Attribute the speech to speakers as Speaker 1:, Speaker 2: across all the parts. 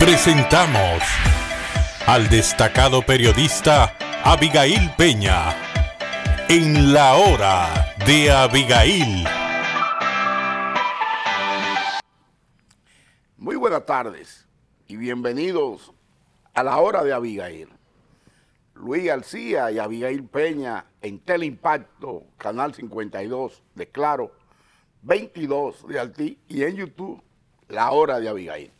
Speaker 1: Presentamos al destacado periodista Abigail Peña en La Hora de Abigail.
Speaker 2: Muy buenas tardes y bienvenidos a La Hora de Abigail. Luis García y Abigail Peña en Teleimpacto, Canal 52 de Claro, 22 de Altí y en YouTube, La Hora de Abigail.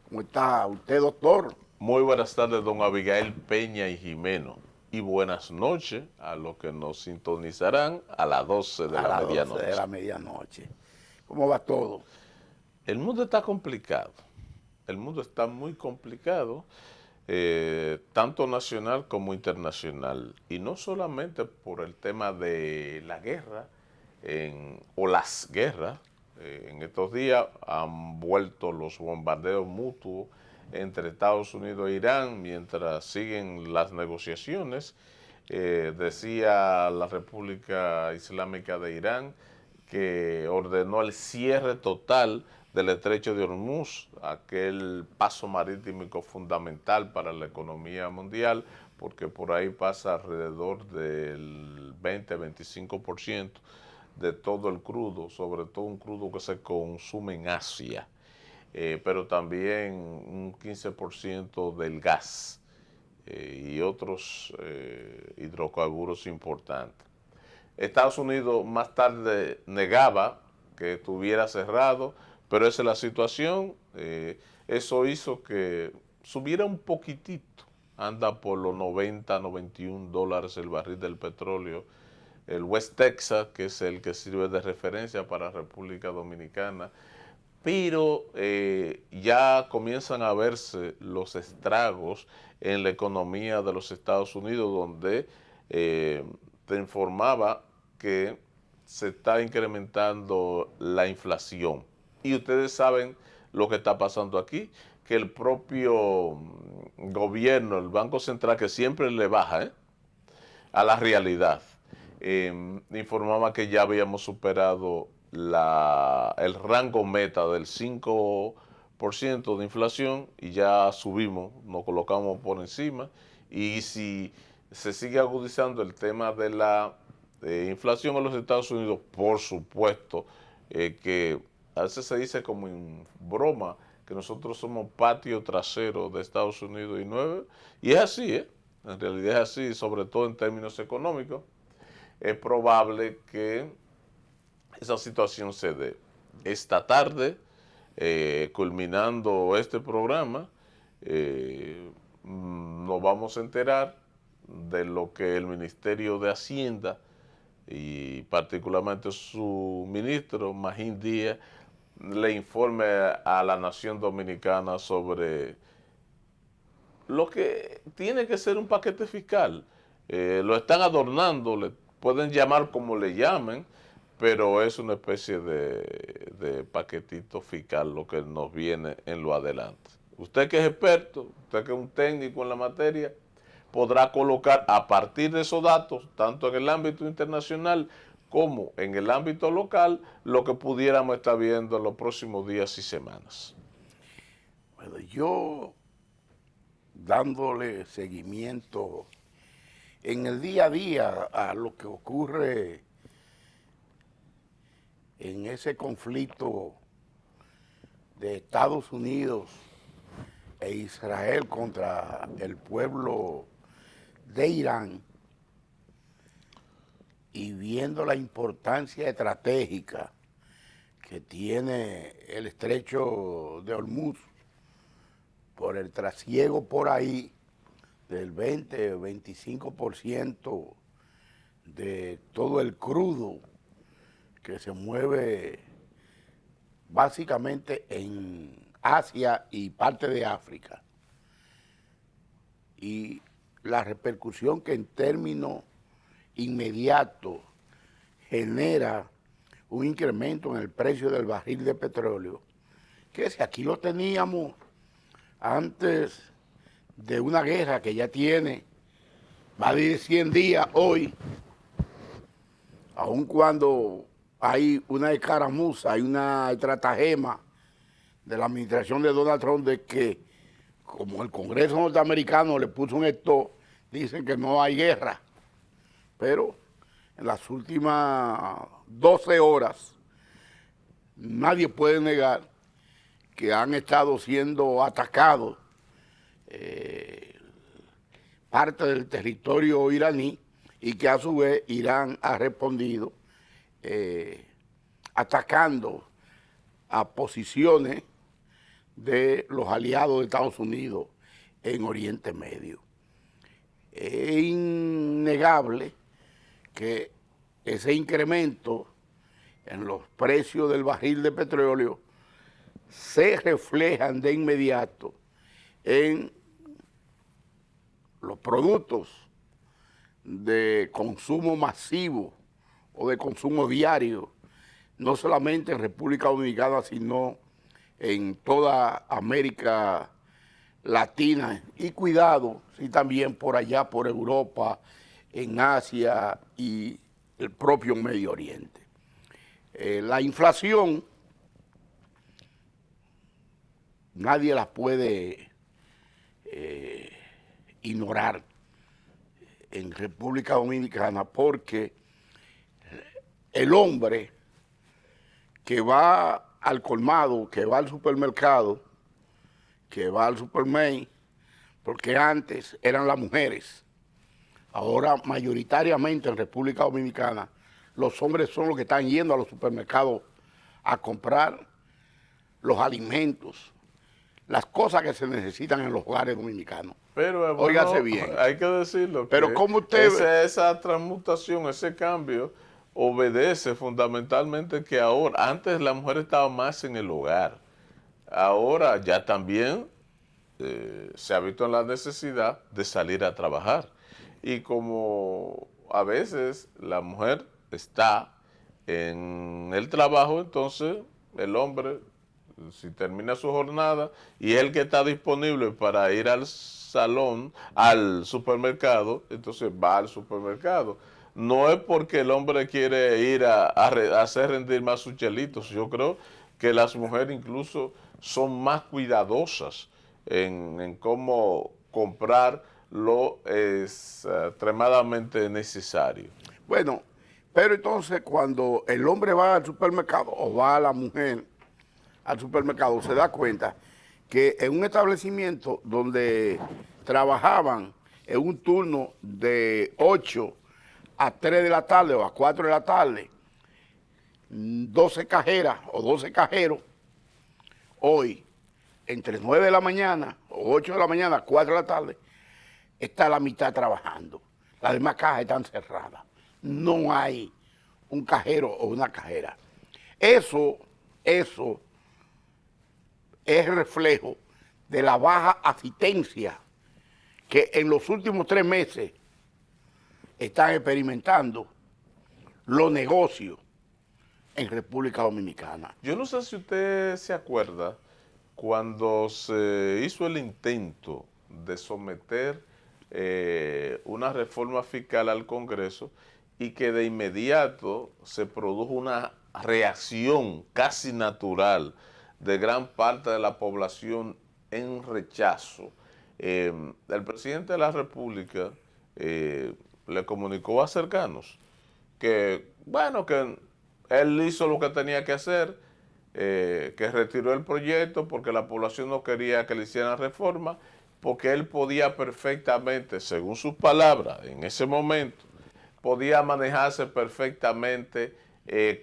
Speaker 2: ¿Cómo está usted, doctor?
Speaker 3: Muy buenas tardes, don Abigail Peña y Jimeno. Y buenas noches a los que nos sintonizarán a las 12 de la medianoche.
Speaker 2: 12 de la medianoche. ¿Cómo va todo?
Speaker 3: El mundo está complicado. El mundo está muy complicado, tanto nacional como internacional. Y no solamente por el tema de la guerra o las guerras. En estos días han vuelto los bombardeos mutuos entre Estados Unidos e Irán mientras siguen las negociaciones. Decía la República Islámica de Irán que ordenó el cierre total del estrecho de Hormuz, aquel paso marítimo fundamental para la economía mundial, porque por ahí pasa alrededor del 20-25% de todo el crudo, sobre todo un crudo que se consume en Asia, pero también un 15% del gas y otros hidrocarburos importantes. Estados Unidos más tarde negaba que estuviera cerrado, pero esa es la situación. Eso hizo que subiera un poquitito, anda por los 90, 91 dólares el barril del petróleo. El West Texas, que es el que sirve de referencia para República Dominicana, pero ya comienzan a verse los estragos en la economía de los Estados Unidos, donde te informaba que se está incrementando la inflación. Y ustedes saben lo que está pasando aquí, que el propio gobierno, el Banco Central, que siempre le baja a la realidad, informaba que ya habíamos superado el rango meta del 5% de inflación y ya subimos, nos colocamos por encima. Y si se sigue agudizando el tema de la inflación en los Estados Unidos, por supuesto que a veces se dice como en broma que nosotros somos patio trasero de Estados Unidos y es así, en realidad es así, sobre todo en términos económicos. Es probable que esa situación se dé. Esta tarde, culminando este programa, nos vamos a enterar de lo que el Ministerio de Hacienda y particularmente su ministro, Magín Díaz, le informe a la nación dominicana sobre lo que tiene que ser un paquete fiscal. Lo están adornando, le pueden llamar como le llamen, pero es una especie de paquetito fiscal lo que nos viene en lo adelante. Usted que es experto, usted que es un técnico en la materia, podrá colocar a partir de esos datos, tanto en el ámbito internacional como en el ámbito local, lo que pudiéramos estar viendo en los próximos días y semanas.
Speaker 2: Bueno, yo dándole seguimiento en el día a día a lo que ocurre en ese conflicto de Estados Unidos e Israel contra el pueblo de Irán, y viendo la importancia estratégica que tiene el estrecho de Hormuz por el trasiego por ahí del 20 o 25% de todo el crudo que se mueve básicamente en Asia y parte de África, y la repercusión que en términos inmediatos genera un incremento en el precio del barril de petróleo, que si aquí lo teníamos antes de una guerra que ya tiene más de 100 días hoy, aun cuando hay una escaramuza, hay una estratagema de la administración de Donald Trump de que, como el Congreso norteamericano le puso un stop, dicen que no hay guerra. Pero en las últimas 12 horas, nadie puede negar que han estado siendo atacados parte del territorio iraní y que a su vez Irán ha respondido atacando a posiciones de los aliados de Estados Unidos en Oriente Medio. Es innegable que ese incremento en los precios del barril de petróleo se reflejan de inmediato en los productos de consumo masivo o de consumo diario, no solamente en República Dominicana, sino en toda América Latina y cuidado, sí, también por allá, por Europa, en Asia y el propio Medio Oriente. La inflación, nadie la puede ignorar en República Dominicana porque el hombre que va al colmado, que va al supermercado, que va al supermercado, porque antes eran las mujeres, ahora mayoritariamente en República Dominicana los hombres son los que están yendo a los supermercados a comprar los alimentos, las cosas que se necesitan en los hogares dominicanos.
Speaker 3: Pero
Speaker 2: óigase bien.
Speaker 3: Hay que decirlo.
Speaker 2: Pero ¿cómo usted
Speaker 3: esa transmutación, ese cambio, obedece fundamentalmente que ahora, antes la mujer estaba más en el hogar. Ahora ya también se ha visto en la necesidad de salir a trabajar. Y como a veces la mujer está en el trabajo, entonces el hombre, si termina su jornada y es el que está disponible para ir al salón, al supermercado, entonces va al supermercado. No es porque el hombre quiere ir a hacer rendir más sus chelitos. Yo creo que las mujeres incluso son más cuidadosas en cómo comprar lo extremadamente necesario.
Speaker 2: Bueno, pero entonces cuando el hombre va al supermercado o va a la mujer al supermercado, se da cuenta que en un establecimiento donde trabajaban en un turno de 8 a 3 de la tarde o a 4 de la tarde, 12 cajeras o 12 cajeros, hoy entre 9 de la mañana o 8 de la mañana, 4 de la tarde, está la mitad trabajando. Las demás cajas están cerradas. No hay un cajero o una cajera. Eso es reflejo de la baja asistencia que en los últimos 3 meses están experimentando los negocios en República Dominicana.
Speaker 3: Yo no sé si usted se acuerda cuando se hizo el intento de someter una reforma fiscal al Congreso y que de inmediato se produjo una reacción casi natural de gran parte de la población en rechazo. El presidente de la República le comunicó a cercanos que, bueno, que él hizo lo que tenía que hacer, que retiró el proyecto porque la población no quería que le hicieran reforma, porque él podía perfectamente, según sus palabras, en ese momento, podía manejarse perfectamente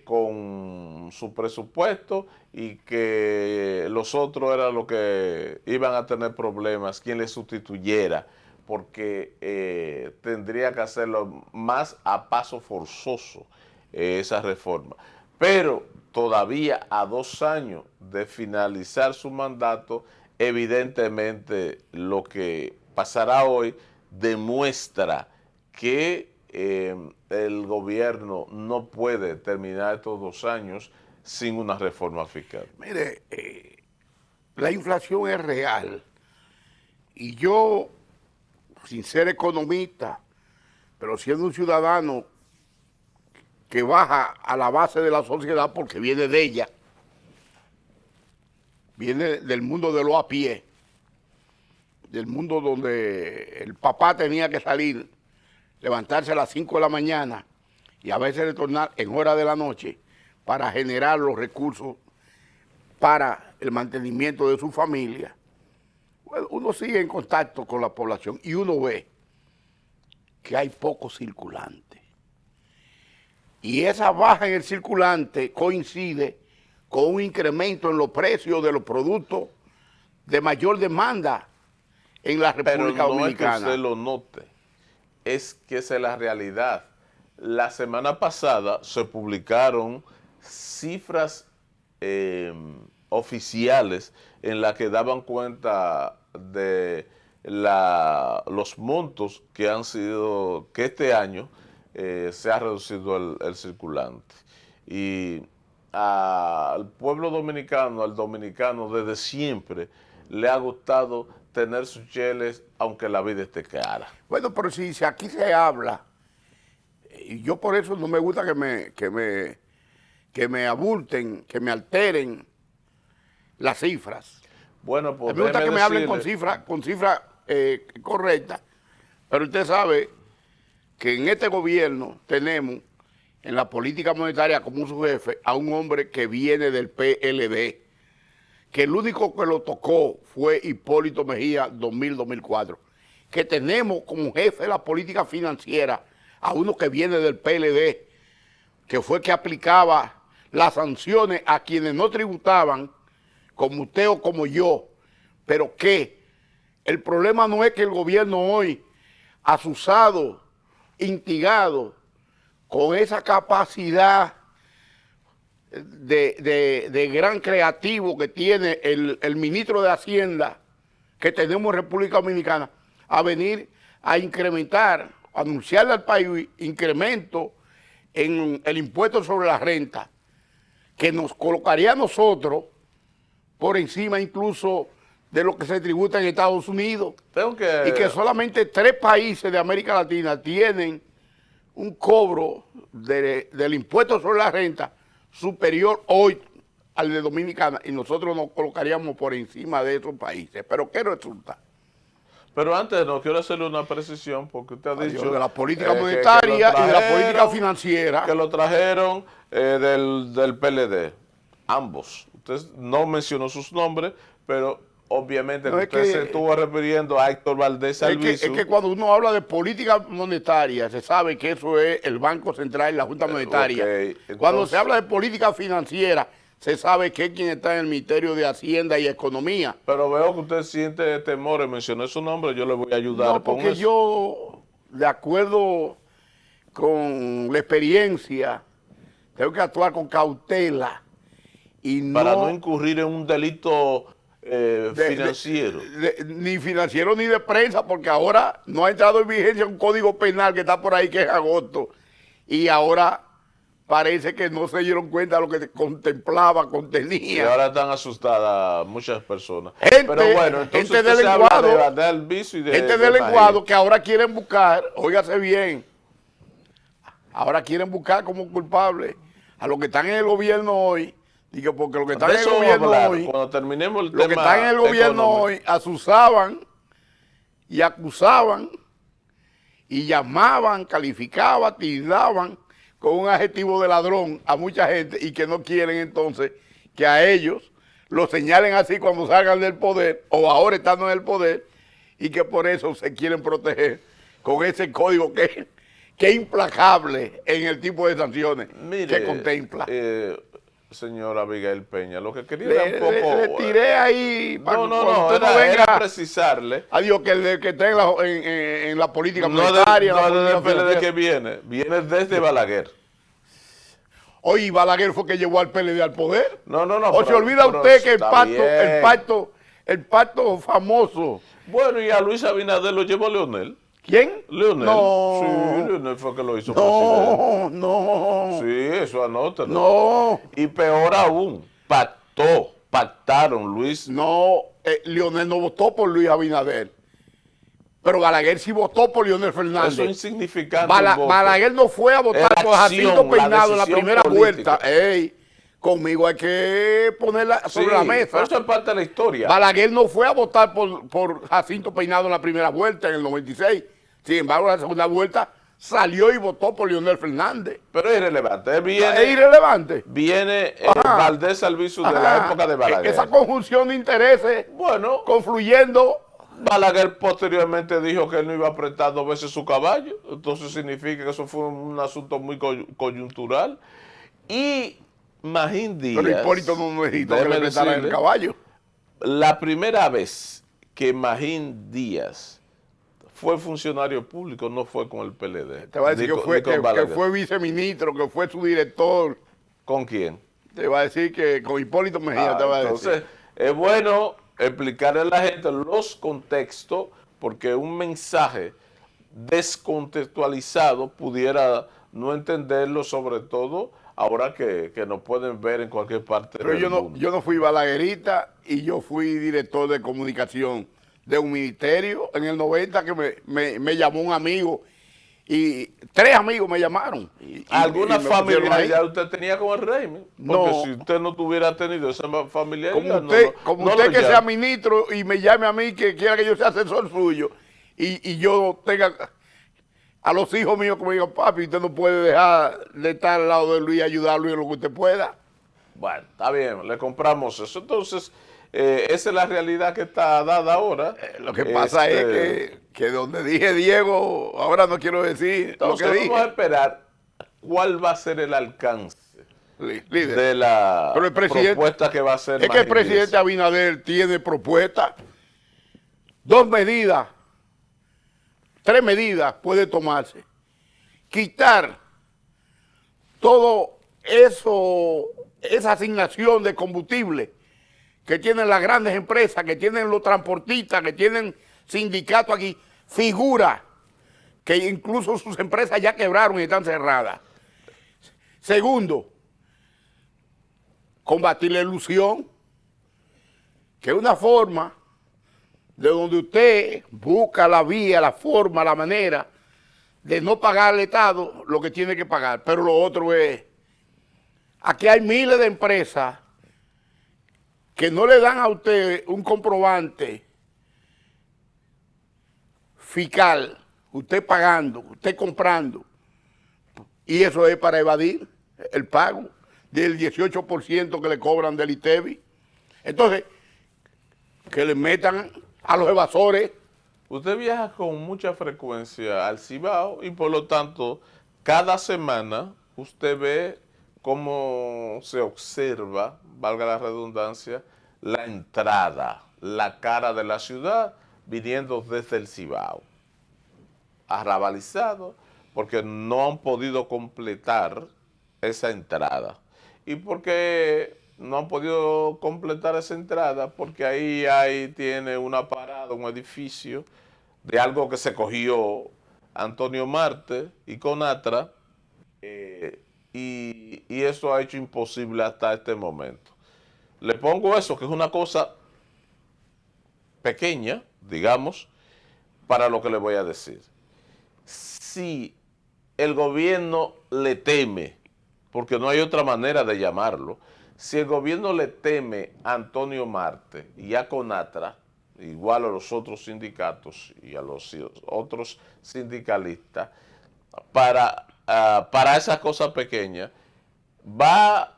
Speaker 3: con su presupuesto y que los otros eran los que iban a tener problemas, quien le sustituyera, porque tendría que hacerlo más a paso forzoso esa reforma. Pero todavía a 2 años de finalizar su mandato, evidentemente lo que pasará hoy demuestra que el gobierno no puede terminar estos 2 años sin una reforma fiscal.
Speaker 2: Mire, la inflación es real y yo, sin ser economista, pero siendo un ciudadano que baja a la base de la sociedad porque viene de ella, viene del mundo de los a pie, del mundo donde el papá tenía que salir, levantarse a las 5 de la mañana y a veces retornar en hora de la noche para generar los recursos para el mantenimiento de su familia. Bueno, uno sigue en contacto con la población y uno ve que hay pocos circulantes. Y esa baja en el circulante coincide con un incremento en los precios de los productos de mayor demanda en la República Dominicana.
Speaker 3: Pero no es que usted lo note, es que esa es la realidad. La semana pasada se publicaron cifras oficiales en las que daban cuenta de los montos que han sido, que este año se ha reducido el circulante. Y al pueblo dominicano, al dominicano, desde siempre le ha gustado tener sus cheles, aunque la vida esté cara.
Speaker 2: Bueno, pero si aquí se habla, y yo por eso no me gusta que me abulten, que me alteren las cifras.
Speaker 3: Bueno, pues
Speaker 2: me gusta que me hablen con cifras correctas, pero usted sabe que en este gobierno tenemos en la política monetaria como su jefe a un hombre que viene del PLD, que el único que lo tocó fue Hipólito Mejía 2000-2004, que tenemos como jefe de la política financiera a uno que viene del PLD, que fue que aplicaba las sanciones a quienes no tributaban, como usted o como yo, pero que el problema no es que el gobierno hoy, asusado, instigado, con esa capacidad de gran creativo que tiene el ministro de Hacienda que tenemos en República Dominicana, a venir a incrementar, anunciarle al país incremento en el impuesto sobre la renta, que nos colocaría a nosotros por encima incluso de lo que se tributa en Estados Unidos. Y que solamente 3 países de América Latina tienen un cobro del impuesto sobre la renta superior hoy al de Dominicana, y nosotros nos colocaríamos por encima de esos países. ¿Pero qué resulta?
Speaker 3: Pero antes no quiero hacerle una precisión, porque usted ha dicho
Speaker 2: de la política monetaria y de la política financiera.
Speaker 3: Que lo trajeron del PLD, ambos. Usted no mencionó sus nombres, pero obviamente usted se estuvo refiriendo a Héctor Valdés Albizu.
Speaker 2: Es que cuando uno habla de política monetaria, se sabe que eso es el Banco Central y la Junta Monetaria.
Speaker 3: Entonces,
Speaker 2: cuando se habla de política financiera, se sabe que es quien está en el Ministerio de Hacienda y Economía.
Speaker 3: Pero veo que usted siente temor en mencionar su nombre, yo le voy a ayudar
Speaker 2: no,
Speaker 3: con
Speaker 2: porque
Speaker 3: eso.
Speaker 2: yo, de acuerdo con la experiencia, tengo que actuar con cautela. Y
Speaker 3: para no incurrir en un delito financiero.
Speaker 2: Ni financiero ni de prensa, porque ahora no ha entrado en vigencia un código penal que está por ahí, que es agosto. Y ahora parece que no se dieron cuenta de lo que contenía.
Speaker 3: Y ahora están asustadas muchas personas.
Speaker 2: Gente,
Speaker 3: pero bueno, entonces
Speaker 2: gente del lenguado, gente del lenguado que ahora quieren buscar, óigase bien, ahora quieren buscar como culpable a los que están en el gobierno hoy. Digo, porque los que están en el gobierno hoy,
Speaker 3: cuando terminemos el
Speaker 2: los que están en el gobierno hoy asusaban y acusaban y llamaban, calificaban, tildaban con un adjetivo de ladrón a mucha gente, y que no quieren entonces que a ellos lo señalen así cuando salgan del poder o ahora estando en el poder, y que por eso se quieren proteger con ese código que es implacable en el tipo de sanciones que contempla.
Speaker 3: Señor Abigail Peña, lo que quería era un poco...
Speaker 2: Le tiré ahí para
Speaker 3: que usted no venga a precisarle.
Speaker 2: Adiós, que el que está en la política monetaria...
Speaker 3: No desde el PLD que viene desde Balaguer.
Speaker 2: Oye, Balaguer fue que llevó al PLD al poder.
Speaker 3: No.
Speaker 2: ¿O se olvida usted que el pacto famoso...
Speaker 3: Bueno, y a Luis Abinader lo llevó Leonel.
Speaker 2: ¿Quién?
Speaker 3: Leonel.
Speaker 2: No.
Speaker 3: Sí, Leonel fue que lo hizo presidente.
Speaker 2: No.
Speaker 3: Sí, eso anótalo.
Speaker 2: No.
Speaker 3: Y peor aún, pactaron Luis.
Speaker 2: No, Leonel no votó por Luis Abinader. Pero Balaguer sí votó por Leonel Fernández.
Speaker 3: Eso es insignificante.
Speaker 2: Balaguer no fue a votar por Jacinto Peinado en la primera vuelta. Conmigo hay que ponerla sobre la mesa.
Speaker 3: Pero eso es parte de la historia.
Speaker 2: Balaguer no fue a votar por Jacinto Peinado en la primera vuelta, en el 96. Sin embargo, en la segunda vuelta salió y votó por Leonel Fernández.
Speaker 3: Pero es irrelevante.
Speaker 2: Es irrelevante.
Speaker 3: Viene Valdés Albizu de la época de Balaguer.
Speaker 2: Esa conjunción de intereses,
Speaker 3: Bueno,
Speaker 2: confluyendo.
Speaker 3: Balaguer posteriormente dijo que él no iba a apretar 2 veces su caballo. Entonces significa que eso fue un asunto muy coyuntural. Y Magín Díaz...
Speaker 2: Pero Hipólito no necesitó que le apretaran el caballo.
Speaker 3: La primera vez que Magín Díaz fue funcionario público no fue con el PLD.
Speaker 2: Te va a decir que fue viceministro, que fue su director.
Speaker 3: ¿Con quién?
Speaker 2: Te va a decir que con Hipólito Mejía te va a decir.
Speaker 3: Entonces, es bueno explicarle a la gente los contextos, porque un mensaje descontextualizado pudiera no entenderlo, sobre todo ahora que nos pueden ver en cualquier parte
Speaker 2: del mundo. Yo no fui balaguerista y yo fui director de comunicación de un ministerio en el 90 que me llamó un amigo y 3 amigos me llamaron.
Speaker 3: ¿Alguna familiaridad usted tenía con el régimen? Porque
Speaker 2: no,
Speaker 3: si usted no tuviera tenido esa familiaridad...
Speaker 2: Como usted que sea ministro y me llame a mí que quiera que yo sea asesor suyo y yo tenga a los hijos míos que me digan, papi, usted no puede dejar de estar al lado de Luis y ayudarlo en lo que usted pueda.
Speaker 3: Bueno, está bien, le compramos eso. Entonces, esa es la realidad que está dada ahora.
Speaker 2: Lo que pasa es que donde dije Diego, ahora no quiero decir
Speaker 3: entonces,
Speaker 2: lo que dije.
Speaker 3: Vamos a esperar cuál va a ser el alcance de la propuesta que va a hacer.
Speaker 2: Es que el presidente Abinader tiene propuestas. 2 medidas, 3 medidas puede tomarse. Quitar todo eso, esa asignación de combustible que tienen las grandes empresas, que tienen los transportistas, que tienen sindicatos aquí, figura que incluso sus empresas ya quebraron y están cerradas. Segundo, combatir la ilusión, que es una forma de donde usted busca la vía, la forma, la manera de no pagar al Estado lo que tiene que pagar. Pero lo otro es, aquí hay miles de empresas que no le dan a usted un comprobante fiscal, usted pagando, usted comprando, y eso es para evadir el pago del 18% que le cobran del ITEVI. Entonces, que le metan a los evasores.
Speaker 3: Usted viaja con mucha frecuencia al Cibao y por lo tanto, cada semana usted ve cómo se observa, valga la redundancia, la entrada, la cara de la ciudad viniendo desde el Cibao. Arrabalizado porque no han podido completar esa entrada. ¿Y por qué no han podido completar esa entrada? Porque ahí tiene una parada, un edificio de algo que se cogió Antonio Marte y Conatra, y eso ha hecho imposible hasta este momento. Le pongo eso, que es una cosa pequeña, digamos, para lo que le voy a decir. Si el gobierno le teme, porque no hay otra manera de llamarlo, si el gobierno le teme a Antonio Marte y a Conatra, igual a los otros sindicatos y a los otros sindicalistas, para esas cosas pequeñas, va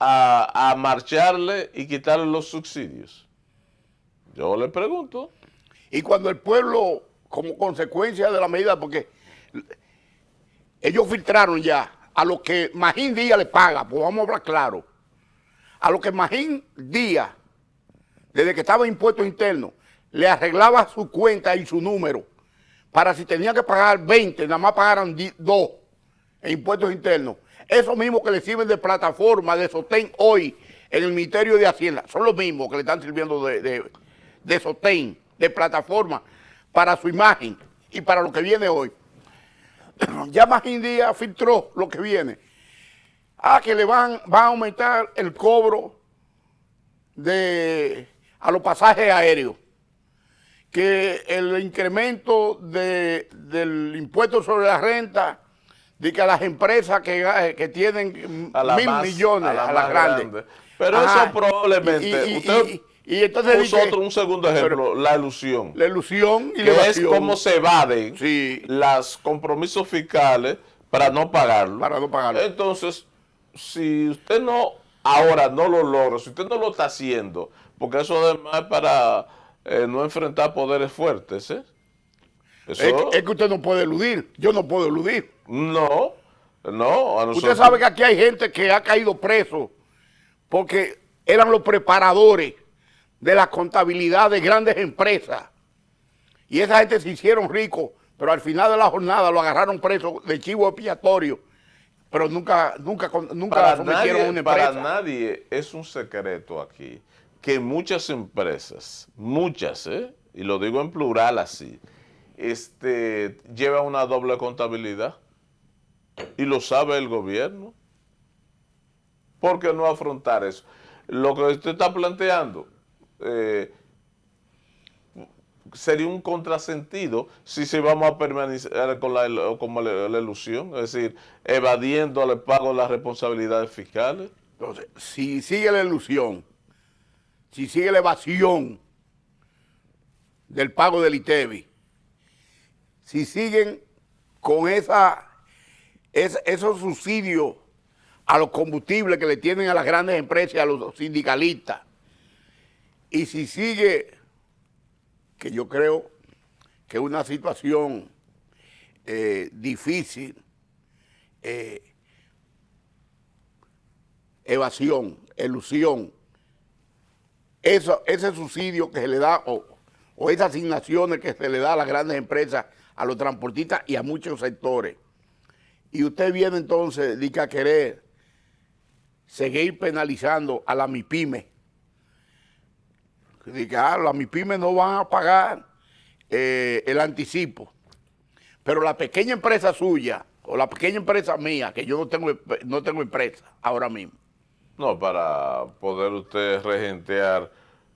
Speaker 3: a marcharle y quitarle los subsidios. Yo le pregunto.
Speaker 2: Y cuando el pueblo, como consecuencia de la medida, porque ellos filtraron ya a lo que Magín Díaz le paga, pues vamos a hablar claro, a lo que Magín Díaz, desde que estaba en impuestos internos, le arreglaba su cuenta y su número, para si tenía que pagar 20, nada más pagaran 2 en impuestos internos. Esos mismos que le sirven de plataforma, de sostén hoy en el Ministerio de Hacienda, son los mismos que le están sirviendo de sostén, de plataforma, para su imagen y para lo que viene hoy. Ya Magín Díaz filtró lo que viene. Que le van a aumentar el cobro a los pasajes aéreos, que el incremento del impuesto sobre la renta de que a las empresas que tienen
Speaker 3: a la
Speaker 2: 1.000
Speaker 3: más,
Speaker 2: millones, a las grandes.
Speaker 3: grande. Pero
Speaker 2: Ajá.
Speaker 3: eso probablemente, usted
Speaker 2: y entonces
Speaker 3: puso un segundo ejemplo, la ilusión.
Speaker 2: La ilusión y la
Speaker 3: Que es
Speaker 2: evasión.
Speaker 3: como se evaden
Speaker 2: Sí.
Speaker 3: los compromisos fiscales para no pagarlo.
Speaker 2: Para no pagarlo.
Speaker 3: Entonces, si usted ahora no lo logra, si usted no lo está haciendo, porque eso además es para no enfrentar poderes fuertes, ¿eh? Eso,
Speaker 2: Es que usted no puede eludir. Yo no puedo eludir.
Speaker 3: no, a nosotros.
Speaker 2: Usted sabe que aquí hay gente que ha caído preso porque eran los preparadores de la contabilidad de grandes empresas. Y esa gente se hicieron ricos, pero al final de la jornada lo agarraron preso de chivo expiatorio. Pero nunca sometieron a una empresa.
Speaker 3: Para nadie es un secreto aquí que muchas empresas, y lo digo en plural así, llevan una doble contabilidad y lo sabe el gobierno. ¿Por qué no afrontar eso? Lo que usted está planteando sería un contrasentido si se vamos a permanecer con la ilusión, es decir, evadiendo el pago de las responsabilidades fiscales.
Speaker 2: Entonces, si sigue la ilusión, si sigue la evasión del pago del ITEVI, si siguen con esos subsidios a los combustibles que le tienen a las grandes empresas y a los sindicalistas, y si sigue, que yo creo que es una situación difícil, evasión, elusión, ese subsidio que se le da o esas asignaciones que se le da a las grandes empresas, a los transportistas y a muchos sectores. Y usted viene entonces a querer seguir penalizando a la MIPYME. Las MIPYME no van a pagar el anticipo. Pero la pequeña empresa suya o la pequeña empresa mía, que yo no tengo empresa ahora mismo.
Speaker 3: No, para poder usted regentear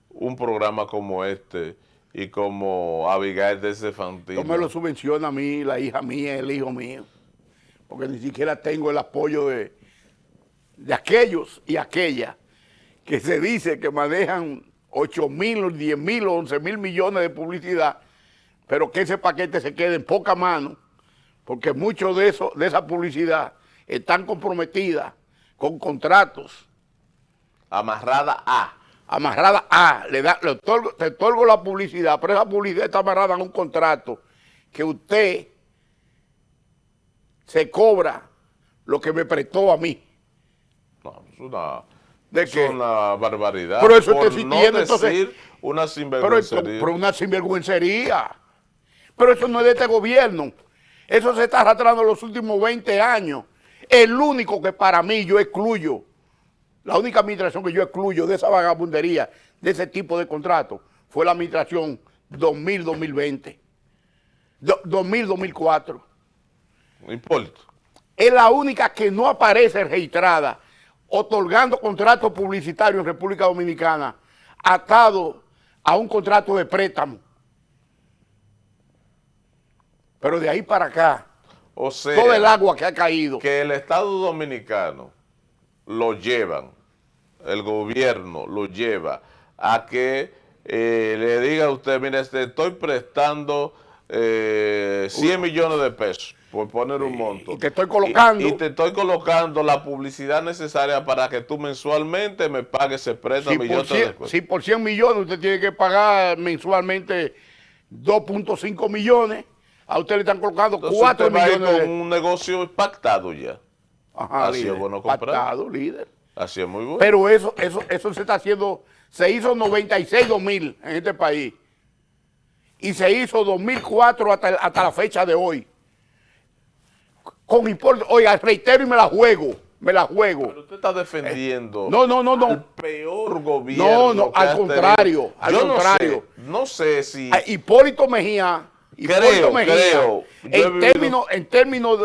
Speaker 3: un programa como este y como Abigail de Cefantino.
Speaker 2: No me lo subvenciona a mí, la hija mía, el hijo mío. Porque ni siquiera tengo el apoyo de aquellos y aquellas que se dice que manejan 8.000, 10.000 o 11.000 millones de publicidad, pero que ese paquete se quede en poca mano, porque mucho de esa publicidad están comprometidas con contratos.
Speaker 3: Amarrada a.
Speaker 2: Te otorgo la publicidad, pero esa publicidad está amarrada en un contrato que usted se cobra lo que me prestó a mí.
Speaker 3: No, es
Speaker 2: ¿De
Speaker 3: una barbaridad.
Speaker 2: Pero eso
Speaker 3: por
Speaker 2: está existiendo,
Speaker 3: no decir
Speaker 2: entonces,
Speaker 3: una sinvergüencería.
Speaker 2: pero una sinvergüencería. Pero eso no es de este gobierno. Eso se está arrastrando los últimos 20 años. El único que para mí yo excluyo, la única administración que yo excluyo de esa vagabundería, de ese tipo de contratos, fue la administración 2000-2020. 2000-2004.
Speaker 3: Hipólito.
Speaker 2: Es la única que no aparece registrada otorgando contratos publicitarios en República Dominicana atado a un contrato de préstamo. Pero de ahí para acá,
Speaker 3: o sea,
Speaker 2: todo el agua que ha caído.
Speaker 3: Que el Estado Dominicano lo llevan, el gobierno lo lleva a que le diga a usted, mire, te estoy prestando 100 millones de pesos, por poner un monto.
Speaker 2: Y te estoy colocando.
Speaker 3: Y te estoy colocando la publicidad necesaria para que tú mensualmente me pagues ese préstamo.
Speaker 2: Si por 100 millones usted tiene que pagar mensualmente 2.5 millones, a usted le están colocando. Entonces 4 millones.
Speaker 3: Con un negocio pactado ya.
Speaker 2: Ajá,
Speaker 3: así
Speaker 2: líder,
Speaker 3: es bueno comprar.
Speaker 2: Pactado, líder.
Speaker 3: Así es muy bueno.
Speaker 2: Pero eso se está haciendo, se hizo 96-2000 en este país. Y se hizo 2004 hasta la fecha de hoy. Con importe, oiga, reitero y me la juego.
Speaker 3: Pero usted está defendiendo
Speaker 2: no.
Speaker 3: al peor gobierno.
Speaker 2: No, al contrario.
Speaker 3: No sé si...
Speaker 2: Hipólito Mejía,
Speaker 3: creo.
Speaker 2: En términos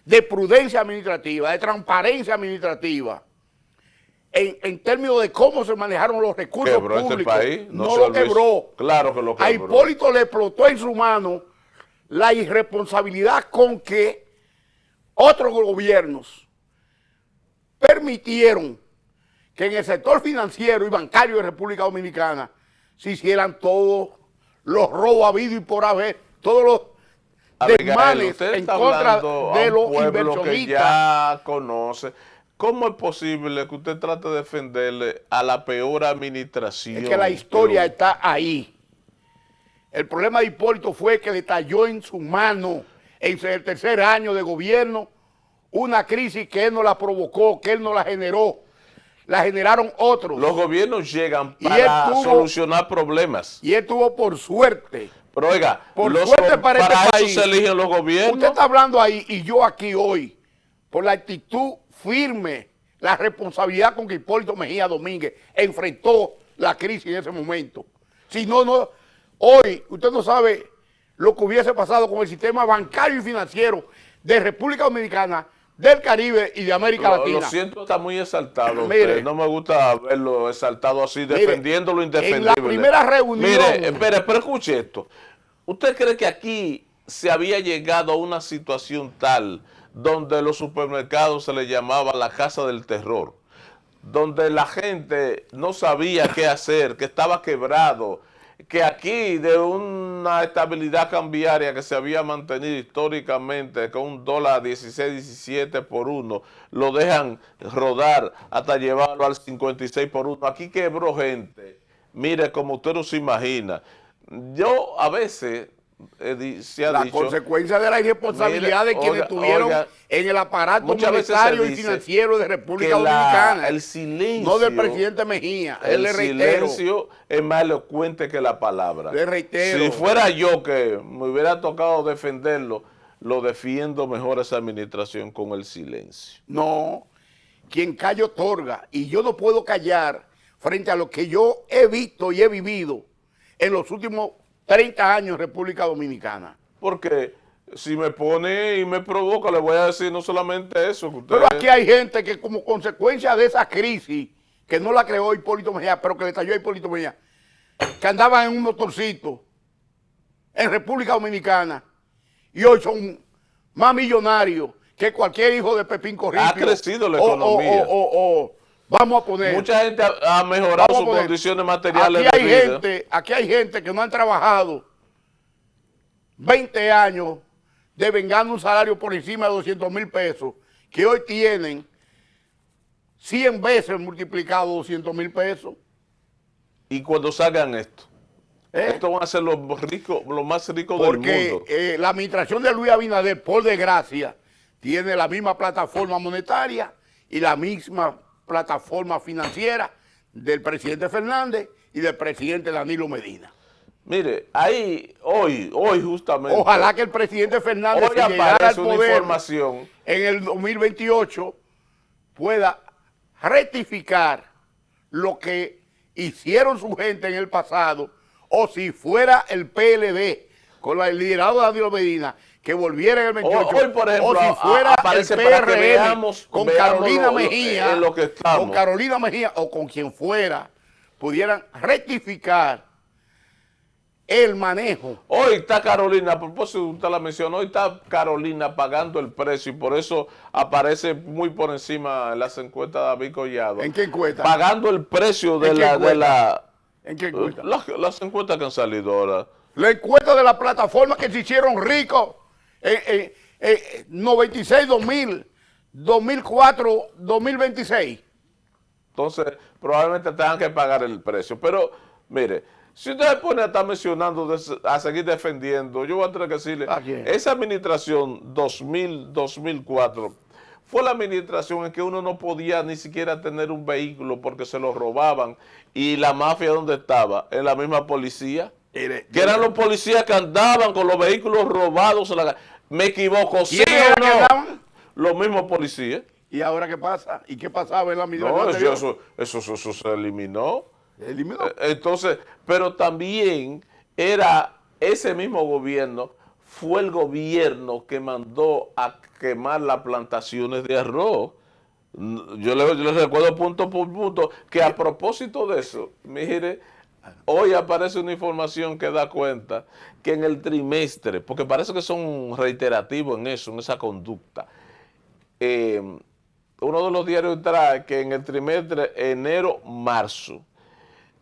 Speaker 2: de prudencia administrativa, de transparencia administrativa, en términos de cómo se manejaron los recursos públicos,
Speaker 3: este país,
Speaker 2: no lo quebró.
Speaker 3: Claro que lo quebró.
Speaker 2: A Hipólito le explotó en su mano la irresponsabilidad con que otros gobiernos permitieron que en el sector financiero y bancario de República Dominicana se hicieran todos los robos habidos y por haber, todos los desmanes en contra de los inversionistas.
Speaker 3: Que ya conoce. ¿Cómo es posible que usted trate de defenderle a la peor administración?
Speaker 2: Es que la historia está ahí. El problema de Hipólito fue que le talló en su mano, en el tercer año de gobierno, una crisis que él no la provocó, que él no la generó. La generaron otros.
Speaker 3: Los gobiernos llegan para solucionar problemas.
Speaker 2: Y él tuvo por suerte.
Speaker 3: Pero oiga,
Speaker 2: por suerte para este
Speaker 3: eso
Speaker 2: país,
Speaker 3: se eligen los gobiernos.
Speaker 2: Usted está hablando ahí y yo aquí hoy, por la actitud firme, la responsabilidad con que Hipólito Mejía Domínguez enfrentó la crisis en ese momento. Si no, hoy usted no sabe lo que hubiese pasado con el sistema bancario y financiero de República Dominicana, del Caribe y de América Latina.
Speaker 3: Lo siento, está muy exaltado.
Speaker 2: Mire,
Speaker 3: no me gusta verlo exaltado así, defendiendo lo indefendible.
Speaker 2: En la primera reunión...
Speaker 3: Mire, pero escuche esto. ¿Usted cree que aquí se había llegado a una situación tal donde los supermercados se les llamaba la casa del terror? Donde la gente no sabía qué hacer, que estaba quebrado, que aquí de una estabilidad cambiaria que se había mantenido históricamente con un dólar 16, 17 por 1, lo dejan rodar hasta llevarlo al 56 por 1. Aquí quebró gente. Mire, como usted no se imagina. Yo a veces se ha dicho...
Speaker 2: La consecuencia de la irresponsabilidad de quienes estuvieron en el aparato monetario y financiero de República Dominicana.
Speaker 3: El silencio...
Speaker 2: No del presidente Mejía, él le reitero.
Speaker 3: El silencio es más elocuente que la palabra.
Speaker 2: Le reitero.
Speaker 3: Si fuera yo que me hubiera tocado defenderlo, lo defiendo mejor esa administración con el silencio.
Speaker 2: No, quien calla otorga. Y yo no puedo callar frente a lo que yo he visto y he vivido en los últimos 30 años en República Dominicana.
Speaker 3: Porque si me pone y me provoca, le voy a decir no solamente eso. Que usted...
Speaker 2: Pero aquí hay gente que como consecuencia de esa crisis, que no la creó Hipólito Mejía, pero que le talló a Hipólito Mejía, que andaban en un motorcito en República Dominicana y hoy son más millonarios que cualquier hijo de Pepín Corripio.
Speaker 3: Ha crecido la economía.
Speaker 2: Vamos a poner.
Speaker 3: Mucha gente ha mejorado sus condiciones materiales
Speaker 2: aquí
Speaker 3: de vida.
Speaker 2: Aquí hay gente que no han trabajado 20 años devengando un salario por encima de 200,000 pesos, que hoy tienen 100 veces multiplicado 200,000 pesos.
Speaker 3: Y cuando salgan esto, estos van a ser los más ricos del mundo.
Speaker 2: Porque la administración de Luis Abinader, por desgracia, tiene la misma plataforma monetaria y la misma plataforma financiera del presidente Fernández y del presidente Danilo Medina.
Speaker 3: Mire, ahí, hoy justamente...
Speaker 2: Ojalá que el presidente Fernández, si llegara al poder en el 2028, pueda rectificar lo que hicieron su gente en el pasado, o si fuera el PLD, con el liderado de Danilo Medina, que volviera en el 28,
Speaker 3: hoy, por ejemplo,
Speaker 2: o si fuera el PRM con Carolina Mejía, con Carolina Mejía o con quien fuera, pudieran rectificar el manejo.
Speaker 3: Hoy está Carolina, a propósito, usted la mencionó, hoy está Carolina pagando el precio y por eso aparece muy por encima en las encuestas de David Collado.
Speaker 2: ¿En qué encuesta?
Speaker 3: Pagando el precio de
Speaker 2: ¿En qué encuesta?
Speaker 3: Las encuestas que han salido ahora.
Speaker 2: La encuesta de la plataforma que se hicieron ricos en 96, 2000, 2004, 2026.
Speaker 3: Entonces, probablemente tengan que pagar el precio. Pero, mire, si usted se pone a estar mencionando, a seguir defendiendo, yo voy a tener que decirle, esa administración 2000-2004 fue la administración en que uno no podía ni siquiera tener un vehículo porque se lo robaban. Y la mafia, ¿dónde estaba? En la misma policía. Que eran los policías que andaban con los vehículos robados. ¿Me equivoco? ¿Sí o no? Los mismos policías.
Speaker 2: ¿Y ahora qué pasa? ¿Y qué pasaba en la administración
Speaker 3: anterior?
Speaker 2: No,
Speaker 3: eso se eliminó.
Speaker 2: ¿Eliminó?
Speaker 3: Entonces, pero también era ese mismo gobierno, fue el gobierno que mandó a quemar las plantaciones de arroz. Yo les recuerdo punto por punto que a propósito de eso, mire, hoy aparece una información que da cuenta que en el trimestre, porque parece que son reiterativos en eso, en esa conducta, uno de los diarios trae que en el trimestre enero-marzo,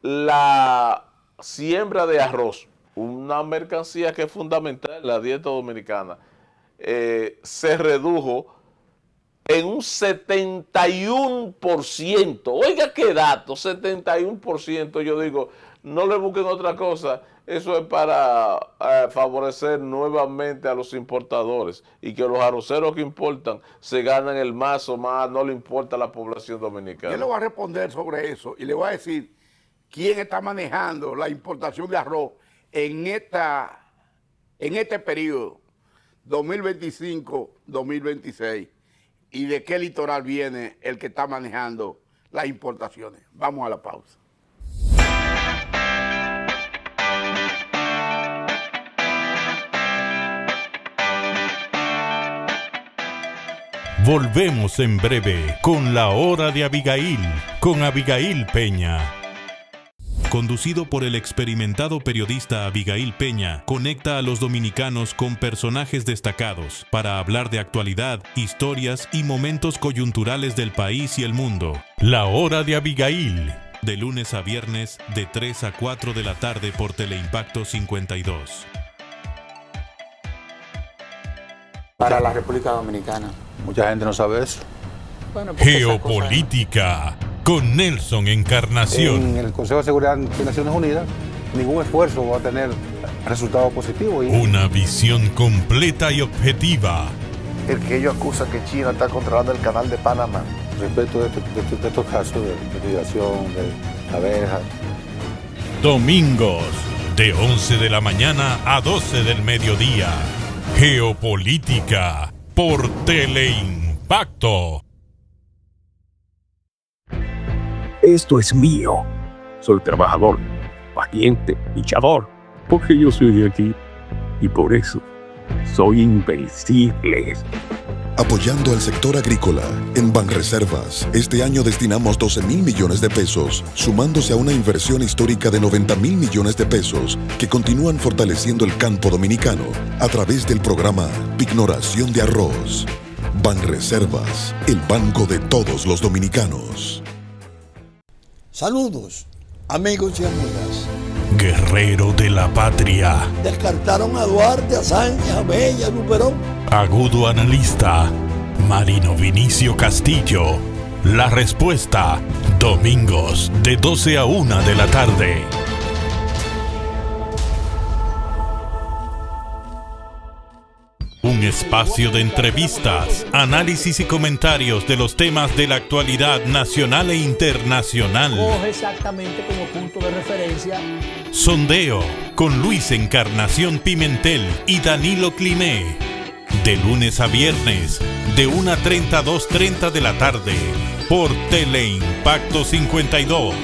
Speaker 3: la siembra de arroz, una mercancía que es fundamental en la dieta dominicana, se redujo en un 71%. Oiga qué dato, 71%. Yo digo, no le busquen otra cosa. Eso es para favorecer nuevamente a los importadores y que los arroceros que importan se ganan el más o más, no le importa a la población dominicana.
Speaker 2: Yo le voy a responder sobre eso y le voy a decir quién está manejando la importación de arroz en este periodo 2025-2026 y de qué litoral viene el que está manejando las importaciones. Vamos a la pausa.
Speaker 1: Volvemos en breve con La Hora de Abigail, con Abigail Peña. Conducido por el experimentado periodista Abigail Peña, conecta a los dominicanos con personajes destacados para hablar de actualidad, historias y momentos coyunturales del país y el mundo. La Hora de Abigail, de lunes a viernes, de 3 a 4 de la tarde por Teleimpacto 52.
Speaker 4: Para la República Dominicana.
Speaker 5: Mucha gente no sabe eso.
Speaker 4: Bueno, porque
Speaker 1: Geopolítica, con Nelson Encarnación.
Speaker 5: En el Consejo de Seguridad de Naciones Unidas, ningún esfuerzo va a tener resultado positivo.
Speaker 1: Una visión completa y objetiva.
Speaker 6: El que ellos acusan que China está controlando el canal de Panamá.
Speaker 5: Respecto de estos casos de migración, de abejas.
Speaker 1: Domingos, de 11 de la mañana a 12 del mediodía. Geopolítica, por Teleimpacto.
Speaker 7: Esto es mío. Soy trabajador, valiente, luchador, porque yo soy de aquí y por eso soy invencible.
Speaker 8: Apoyando al sector agrícola, en Banreservas, este año destinamos 12,000 millones de pesos, sumándose a una inversión histórica de 90,000 millones de pesos que continúan fortaleciendo el campo dominicano a través del programa Pignoración de Arroz. Banreservas, el banco de todos los dominicanos.
Speaker 9: Saludos, amigos y amigas.
Speaker 1: Guerrero de la patria.
Speaker 9: Descartaron a Duarte, a Sánchez, a Bella, a Luperón.
Speaker 1: Agudo analista, Marino Vinicio Castillo. La respuesta, domingos de 12 a 1 de la tarde. Un espacio de entrevistas, análisis y comentarios de los temas de la actualidad nacional e internacional.
Speaker 10: Coge exactamente como punto de referencia.
Speaker 1: Sondeo con Luis Encarnación Pimentel y Danilo Climé. De lunes a viernes, de 1:30 a 2:30 de la tarde, por Teleimpacto 52.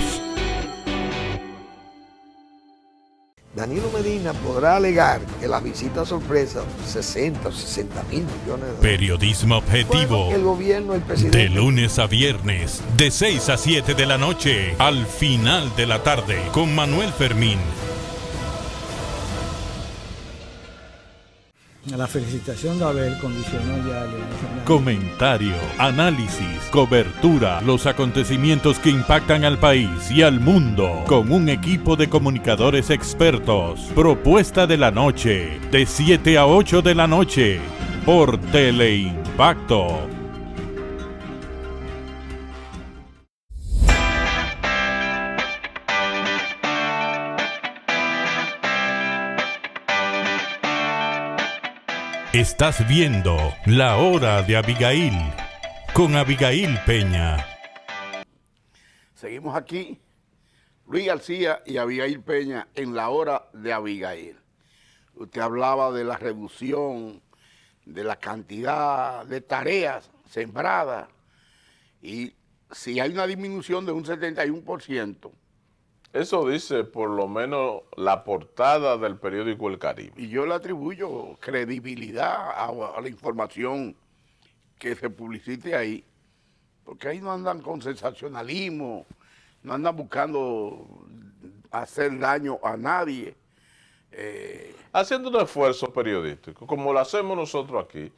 Speaker 9: Danilo Medina podrá alegar que la visita sorpresa, 60 o 60 mil millones de dólares.
Speaker 1: Periodismo objetivo.
Speaker 9: El gobierno, el presidente.
Speaker 1: De lunes a viernes, de 6 a 7 de la noche, al final de la tarde, con Manuel Fermín.
Speaker 10: La felicitación de Abel condicionó ya a Leonel Fernández.
Speaker 1: Comentario, análisis, cobertura, los acontecimientos que impactan al país y al mundo, con un equipo de comunicadores expertos. Propuesta de la noche, de 7 a 8 de la noche, por Teleimpacto. Estás viendo La Hora de Abigail, con Abigail Peña.
Speaker 2: Seguimos aquí, Luis García y Abigail Peña, en La Hora de Abigail. Usted hablaba de la reducción de la cantidad de tareas sembradas y si hay una disminución de un 71%.
Speaker 3: Eso dice por lo menos la portada del periódico El Caribe.
Speaker 2: Y yo le atribuyo credibilidad a la información que se publicite ahí, porque ahí no andan con sensacionalismo, no andan buscando hacer daño a nadie.
Speaker 3: Haciendo un esfuerzo periodístico, como lo hacemos nosotros aquí,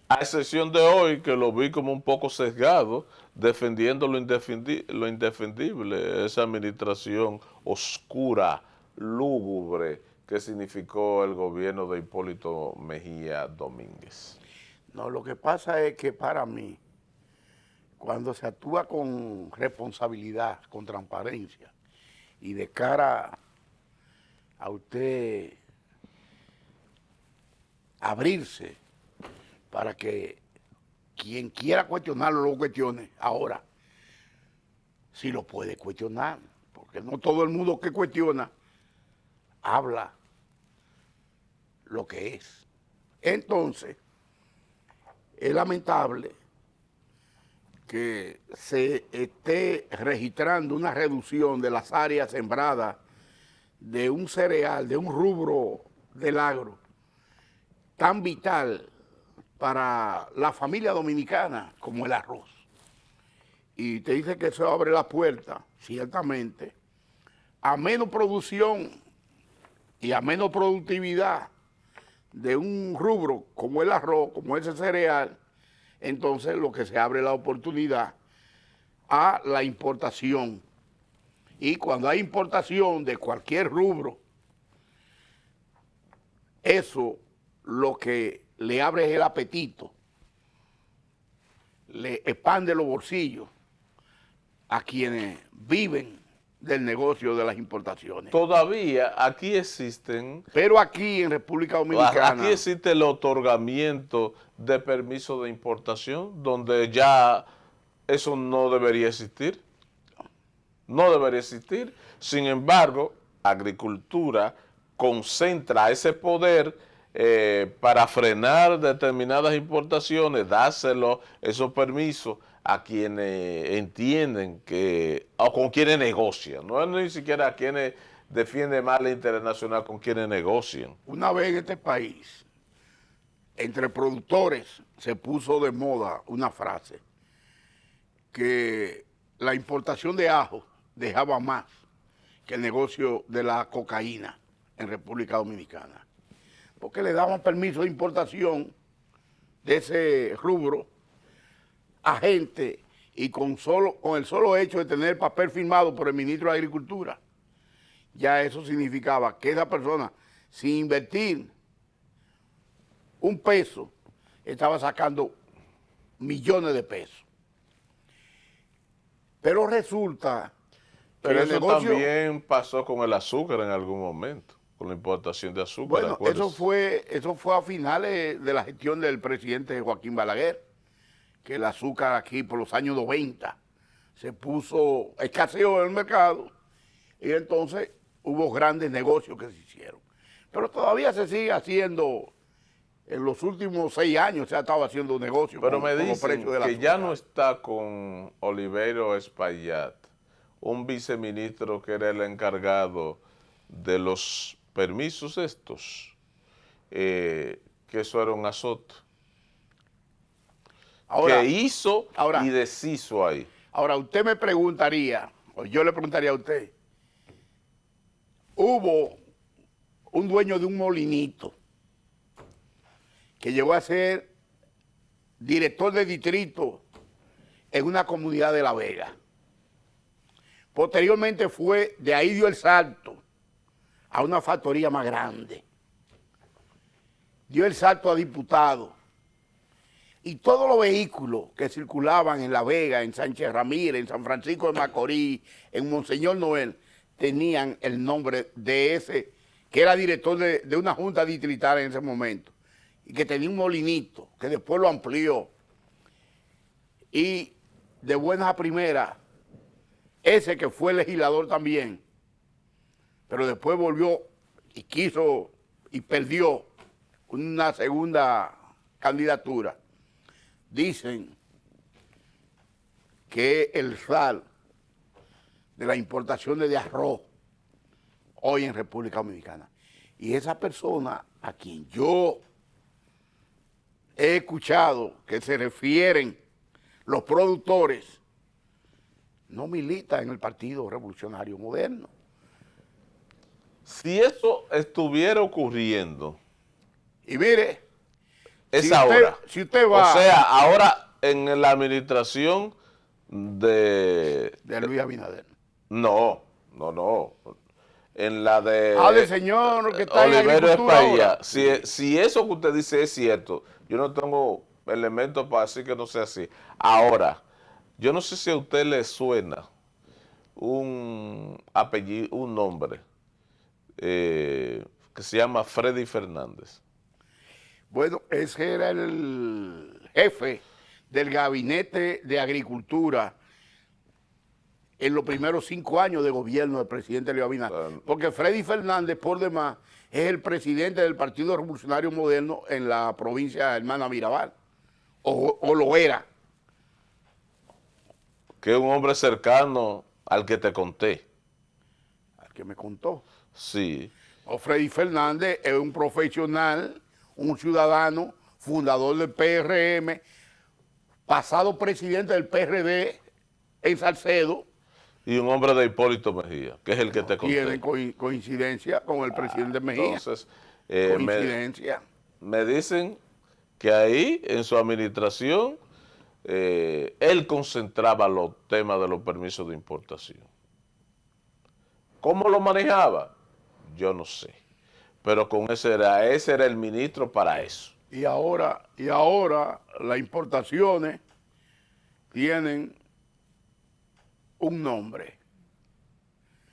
Speaker 3: A excepción de hoy, que lo vi como un poco sesgado, defendiendo lo indefendible, esa administración oscura, lúgubre, que significó el gobierno de Hipólito Mejía Domínguez.
Speaker 2: No, lo que pasa es que para mí, cuando se actúa con responsabilidad, con transparencia, y de cara a usted abrirse para que quien quiera cuestionarlo lo cuestione, ahora sí lo puede cuestionar, porque no todo el mundo que cuestiona habla lo que es. Entonces, es lamentable que se esté registrando una reducción de las áreas sembradas de un cereal, de un rubro del agro, tan vital para la familia dominicana como el arroz. Y te dice que eso abre la puerta, ciertamente, a menos producción y a menos productividad de un rubro como el arroz, como ese cereal. Entonces lo que se abre la oportunidad a la importación. Y cuando hay importación de cualquier rubro, eso lo que le abre es el apetito, le expande los bolsillos a quienes viven del negocio de las importaciones.
Speaker 3: Todavía aquí existen...
Speaker 2: Pero aquí en República Dominicana...
Speaker 3: Aquí existe el otorgamiento de permiso de importación, donde ya eso no debería existir. No debería existir. Sin embargo, Agricultura concentra ese poder para frenar determinadas importaciones, dárselo esos permisos a quienes entienden que, o con quienes negocian, no es ni siquiera a quienes defienden más la internacional, con quienes negocian.
Speaker 2: Una vez en este país, entre productores se puso de moda una frase, que la importación de ajo dejaba más que el negocio de la cocaína en República Dominicana, porque le daban permiso de importación de ese rubro a gente y con el solo hecho de tener papel firmado por el ministro de Agricultura, ya eso significaba que esa persona, sin invertir un peso, estaba sacando millones de pesos. Pero resulta que
Speaker 3: pero
Speaker 2: el
Speaker 3: eso
Speaker 2: negocio
Speaker 3: también pasó con el azúcar en algún momento, con la importación de azúcar.
Speaker 2: Bueno, eso fue a finales de la gestión del presidente Joaquín Balaguer, que el azúcar aquí por los años 90 se puso, escaseó en el mercado, y entonces hubo grandes negocios que se hicieron. Pero todavía se sigue haciendo, en los últimos 6 años se ha estado haciendo negocios.
Speaker 3: Pero me
Speaker 2: con los
Speaker 3: dicen
Speaker 2: precios del
Speaker 3: que
Speaker 2: azúcar.
Speaker 3: ya no está con Oliverio Espaillat, un viceministro que era el encargado de los permisos estos, que eso era un azote.
Speaker 2: Ahora,
Speaker 3: que hizo y deshizo ahí.
Speaker 2: Ahora, usted me preguntaría, o yo le preguntaría a usted, hubo un dueño de un molinito que llegó a ser director de distrito en una comunidad de La Vega. Posteriormente de ahí dio el salto a una factoría más grande. Dio el salto a diputado. Y todos los vehículos que circulaban en La Vega, en Sánchez Ramírez, en San Francisco de Macorís, en Monseñor Noel, tenían el nombre de ese, que era director de una junta distrital en ese momento, y que tenía un molinito, que después lo amplió. Y de buenas a primeras, ese que fue legislador también, pero después volvió y quiso y perdió una segunda candidatura. Dicen que el sal de las importaciones de arroz hoy en República Dominicana. Y esa persona a quien yo he escuchado que se refieren los productores, no milita en el Partido Revolucionario Moderno.
Speaker 3: Si eso estuviera ocurriendo...
Speaker 2: Y mire,
Speaker 3: es ahora.
Speaker 2: Si usted va...
Speaker 3: O sea, ahora en la administración de
Speaker 2: Luis Abinader.
Speaker 3: No. En la de...
Speaker 2: del señor que está
Speaker 3: Olivero
Speaker 2: en agricultura
Speaker 3: España.
Speaker 2: ahora.
Speaker 3: Si eso que usted dice es cierto, yo no tengo elementos para decir que no sea así. Ahora, yo no sé si a usted le suena un apellido, un nombre que se llama Freddy Fernández.
Speaker 2: Bueno, ese era el jefe del gabinete de agricultura en los primeros 5 años de gobierno del presidente Luis Abinader. Porque Freddy Fernández, por demás, es el presidente del Partido Revolucionario Moderno en la provincia de Hermana Mirabal. O lo era.
Speaker 3: Que es un hombre cercano al que te conté.
Speaker 2: Al que me contó.
Speaker 3: Sí.
Speaker 2: O Freddy Fernández es un profesional, un ciudadano, fundador del PRM, pasado presidente del PRD en Salcedo.
Speaker 3: Y un hombre de Hipólito Mejía, que es el que te conté.
Speaker 2: Tiene coincidencia con el presidente Mejía.
Speaker 3: Entonces,
Speaker 2: coincidencia.
Speaker 3: Me dicen que ahí, en su administración, él concentraba los temas de los permisos de importación. ¿Cómo lo manejaba? Yo no sé. Pero con ese era el ministro para eso.
Speaker 2: Y ahora las importaciones tienen un nombre.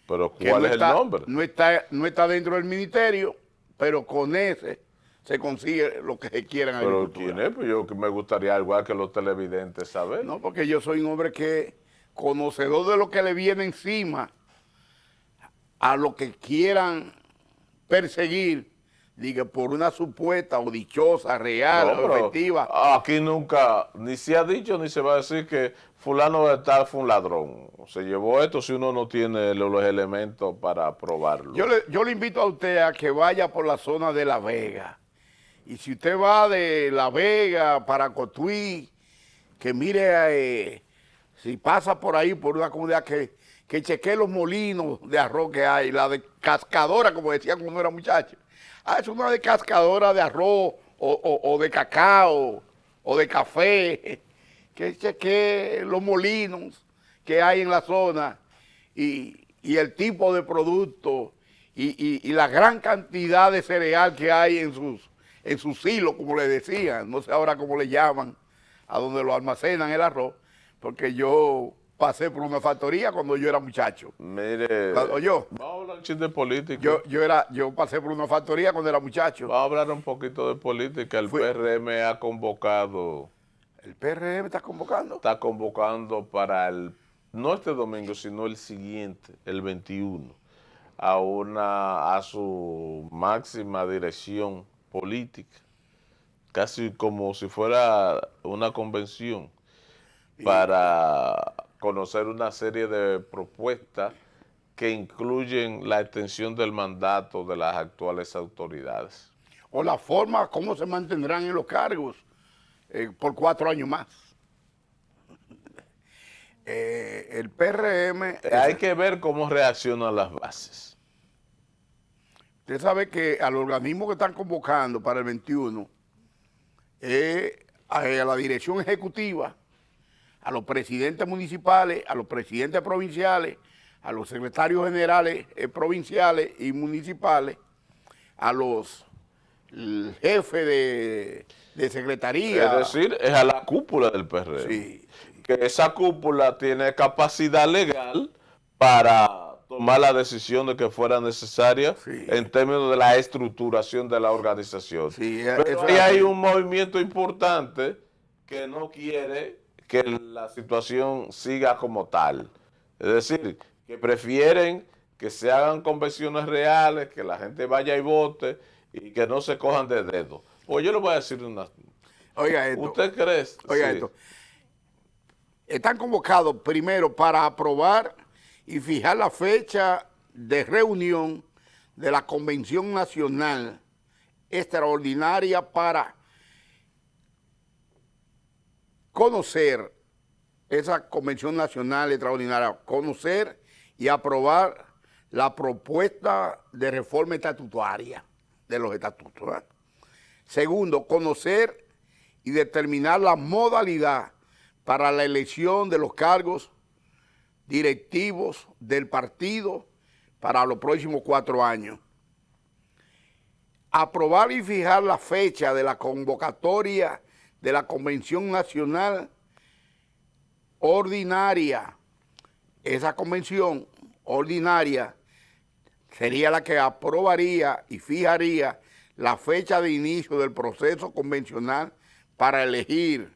Speaker 3: ¿Pero cuál es el nombre?
Speaker 2: No está dentro del ministerio, pero con ese se consigue lo que se quiera en
Speaker 3: ¿Pero
Speaker 2: agricultura.
Speaker 3: quién es? Pues yo me gustaría, igual que los televidentes, saber.
Speaker 2: No, porque yo soy un hombre que conocedor de lo que le viene encima a lo que quieran perseguir, diga, por una supuesta o dichosa, real,
Speaker 3: No,
Speaker 2: o
Speaker 3: pero
Speaker 2: efectiva.
Speaker 3: Aquí nunca, ni se ha dicho, ni se va a decir que fulano de tal fue un ladrón. Se llevó esto si uno no tiene los elementos para probarlo.
Speaker 2: Yo le invito a usted a que vaya por la zona de La Vega. Y si usted va de La Vega para Cotuí, que mire, si pasa por ahí, por una comunidad, que chequee los molinos de arroz que hay, la de cascadora, como decían cuando era muchacho. Es una de cascadora de arroz o de cacao o de café, que chequee los molinos que hay en la zona y el tipo de producto y la gran cantidad de cereal que hay en sus silos, como le decían, no sé ahora cómo le llaman, a donde lo almacenan el arroz, porque yo pasé por una factoría cuando yo era muchacho.
Speaker 3: Mire,
Speaker 2: vamos
Speaker 3: a hablar un chiste de política.
Speaker 2: Yo pasé por una factoría cuando era muchacho.
Speaker 3: Vamos a hablar un poquito de política. El PRM ha convocado.
Speaker 2: ¿El PRM está convocando?
Speaker 3: Está convocando para no este domingo, sino el siguiente, el 21, a su máxima dirección política, casi como si fuera una convención, para conocer una serie de propuestas que incluyen la extensión del mandato de las actuales autoridades.
Speaker 2: O la forma como se mantendrán en los cargos por 4 años más. El PRM...
Speaker 3: Hay que ver cómo reaccionan las bases.
Speaker 2: Usted sabe que al organismo que están convocando para el 21, a la dirección ejecutiva, a los presidentes municipales, a los presidentes provinciales, a los secretarios generales provinciales y municipales, a los jefes de secretaría.
Speaker 3: Es decir, es a la cúpula del PRM.
Speaker 2: Sí.
Speaker 3: Que esa cúpula tiene capacidad legal para tomar la decisión de que fuera necesaria en términos de la estructuración de la organización.
Speaker 2: Sí,
Speaker 3: pero ahí hay un movimiento importante que no quiere que la situación siga como tal. Es decir, que prefieren que se hagan convenciones reales, que la gente vaya y vote y que no se cojan de dedo. Pues yo le voy a decir una...
Speaker 2: Oiga esto.
Speaker 3: ¿Usted cree?
Speaker 2: Oiga esto. Están convocados primero para aprobar y fijar la fecha de reunión de la Convención Nacional Extraordinaria para conocer esa Convención Nacional Extraordinaria, conocer y aprobar la propuesta de reforma estatutaria de los estatutos. Segundo, conocer y determinar la modalidad para la elección de los cargos directivos del partido para los próximos 4 años. Aprobar y fijar la fecha de la convocatoria de la Convención Nacional Ordinaria. Esa convención ordinaria sería la que aprobaría y fijaría la fecha de inicio del proceso convencional para elegir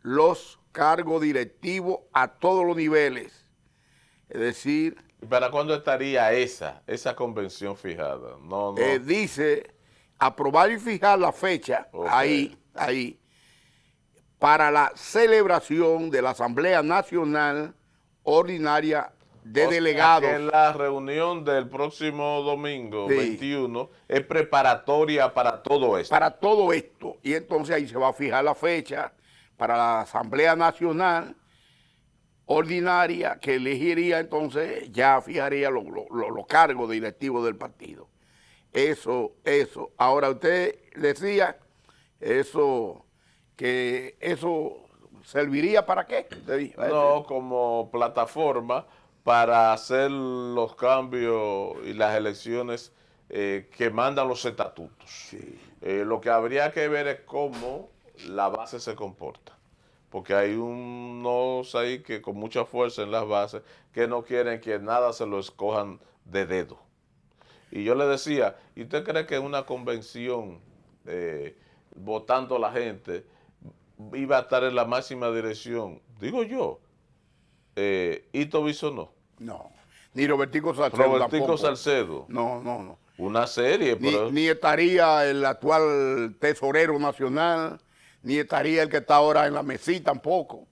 Speaker 2: los cargos directivos a todos los niveles. Es decir...
Speaker 3: ¿Y para cuándo estaría esa convención fijada? No.
Speaker 2: Dice aprobar y fijar la fecha, ahí, para la celebración de la Asamblea Nacional Ordinaria de Delegados.
Speaker 3: Que la reunión del próximo domingo, 21, es preparatoria para todo esto.
Speaker 2: Para todo esto. Y entonces ahí se va a fijar la fecha para la Asamblea Nacional Ordinaria, que elegiría entonces, ya fijaría los cargos directivos del partido. Eso. Ahora usted decía, eso serviría para qué.
Speaker 3: No, como plataforma para hacer los cambios y las elecciones que mandan los estatutos.
Speaker 2: Sí.
Speaker 3: Lo que habría que ver es cómo la base se comporta. Porque hay unos ahí que con mucha fuerza en las bases que no quieren que nada se lo escojan de dedo. Y yo le decía, ¿y usted cree que en una convención votando la gente iba a estar en la máxima dirección? Digo yo, Ito Bisonó.
Speaker 2: No, ni Robertico Salcedo.
Speaker 3: Robertico Salcedo.
Speaker 2: No.
Speaker 3: Una serie.
Speaker 2: Ni estaría el actual tesorero nacional, ni estaría el que está ahora en la mesita tampoco.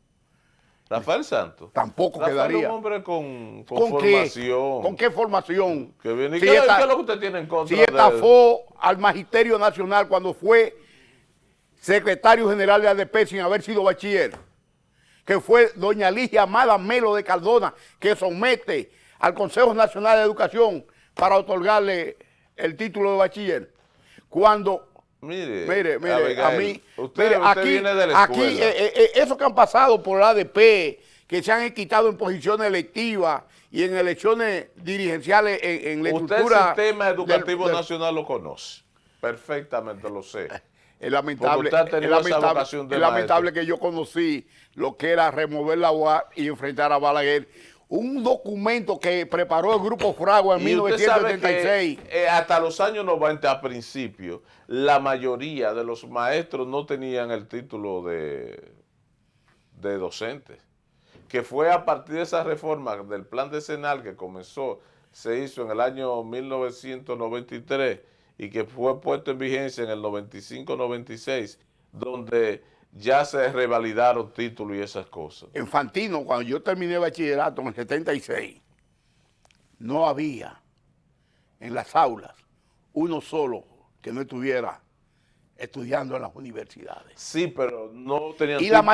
Speaker 3: Rafael Santos.
Speaker 2: Tampoco
Speaker 3: Rafael
Speaker 2: quedaría.
Speaker 3: Es un hombre con formación.
Speaker 2: ¿Con qué formación?
Speaker 3: Que viene. ¿Qué es lo que usted tiene en contra?
Speaker 2: Si estafó al Magisterio Nacional cuando fue secretario general de ADP sin haber sido bachiller, que fue doña Ligia Amada Melo de Cardona, que somete al Consejo Nacional de Educación para otorgarle el título de bachiller. Cuando... Mire, a mí,
Speaker 3: usted viene de la escuela.
Speaker 2: Esos que han pasado por el ADP, que se han quitado en posiciones electivas y en elecciones dirigenciales en la estructura...
Speaker 3: Usted el sistema educativo nacional lo conoce, perfectamente lo sé.
Speaker 2: Es lamentable que yo conocí lo que era remover la UAS y enfrentar a Balaguer. Un documento que preparó el Grupo Fragua en 1976.
Speaker 3: Hasta los años 90, a principio, la mayoría de los maestros no tenían el título de docentes. Que fue a partir de esa reforma del plan decenal que se hizo en el año 1993 y que fue puesto en vigencia en el 95-96, donde ya se revalidaron títulos y esas cosas.
Speaker 2: En Fantino, cuando yo terminé bachillerato en el 76, no había en las aulas uno solo que no estuviera estudiando en las universidades.
Speaker 3: Sí, pero no tenían
Speaker 2: y
Speaker 3: títulos.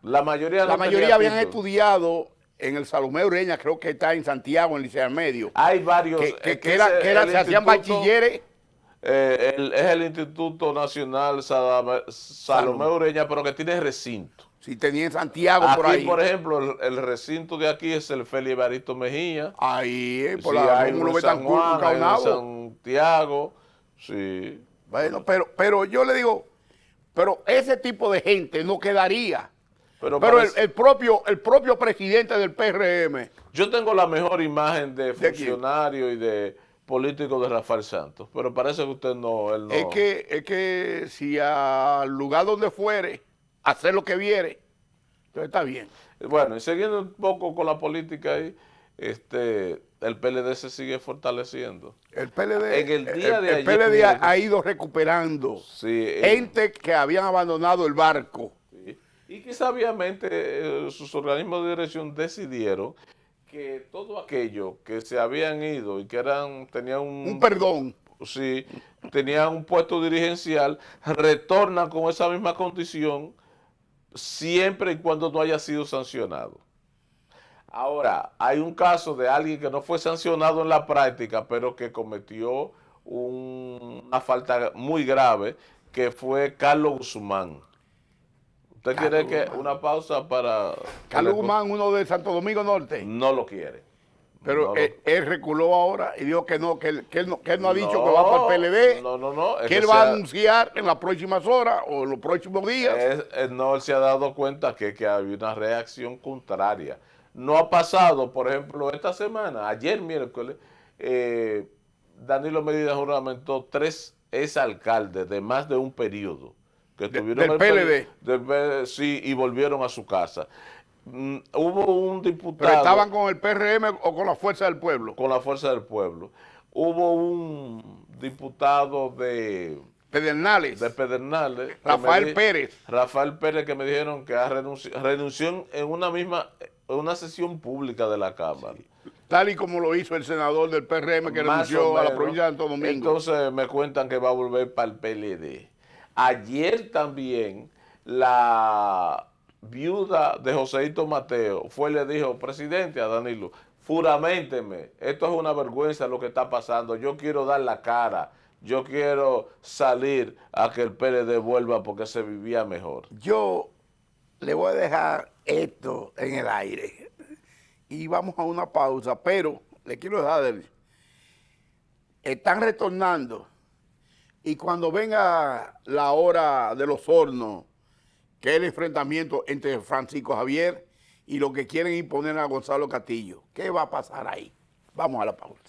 Speaker 2: La mayoría habían estudiado en el Salomé Ureña, creo que está en Santiago, en Liceo Medio.
Speaker 3: Hay varios.
Speaker 2: Se hacían bachilleres.
Speaker 3: Es el Instituto Nacional Salomé Ureña, pero que tiene recinto.
Speaker 2: Sí, tenía en Santiago
Speaker 3: aquí,
Speaker 2: por ahí.
Speaker 3: Por ejemplo, el recinto de aquí es el Félix Evaristo Mejía.
Speaker 2: Ahí,
Speaker 3: por la San Juan, en Santiago. Sí.
Speaker 2: Bueno, pero yo le digo, pero ese tipo de gente no quedaría. Pero el propio presidente del PRM.
Speaker 3: Yo tengo la mejor imagen de funcionario y de político de Rafael Santos, pero parece que usted no, él no.
Speaker 2: Es que si al lugar donde fuere, hacer lo que viere, entonces está bien.
Speaker 3: Bueno, y siguiendo un poco con la política ahí, el PLD se sigue fortaleciendo.
Speaker 2: El PLD,
Speaker 3: en el día de
Speaker 2: el PLD ha ido recuperando gente que habían abandonado el barco.
Speaker 3: Sí. Y que sabiamente sus organismos de dirección decidieron que todo aquello que se habían ido y que tenían un
Speaker 2: perdón.
Speaker 3: Sí, tenían un puesto dirigencial, retornan con esa misma condición siempre y cuando no haya sido sancionado. Ahora, hay un caso de alguien que no fue sancionado en la práctica, pero que cometió una falta muy grave, que fue Carlos Guzmán. ¿Usted quiere que una pausa para...
Speaker 2: Carlos Guzmán, uno de Santo Domingo Norte.
Speaker 3: No lo quiere.
Speaker 2: Pero
Speaker 3: No
Speaker 2: él reculó ahora y dijo que no, que él no ha dicho que va para el PLD.
Speaker 3: No.
Speaker 2: Que él va a anunciar en las próximas horas o en los próximos días.
Speaker 3: No, él se ha dado cuenta que había una reacción contraria. No ha pasado, por ejemplo, esta semana, ayer miércoles, Danilo Medina juramentó 3 exalcaldes de más de un periodo. Que tuvieron
Speaker 2: del
Speaker 3: PLD. Sí, y volvieron a su casa. Hubo un diputado...
Speaker 2: ¿Pero estaban con el PRM o con la Fuerza del Pueblo?
Speaker 3: Con la Fuerza del Pueblo. Hubo un diputado de
Speaker 2: Pedernales. Rafael
Speaker 3: Pérez, que me dijeron que renunció en una sesión pública de la Cámara.
Speaker 2: Sí. Tal y como lo hizo el senador del PRM que renunció a la provincia de Santo Domingo.
Speaker 3: Entonces me cuentan que va a volver para el PLD. Ayer también la viuda de Joséito Mateo fue y le dijo: presidente, a Danilo, juraménteme, esto es una vergüenza lo que está pasando, yo quiero dar la cara, yo quiero salir a que el PLD vuelva porque se vivía mejor.
Speaker 2: Yo le voy a dejar esto en el aire y vamos a una pausa, pero le quiero dejar están retornando y cuando venga la hora de los hornos, que es el enfrentamiento entre Francisco Javier y lo que quieren imponer a Gonzalo Castillo. ¿Qué va a pasar ahí? Vamos a la pausa.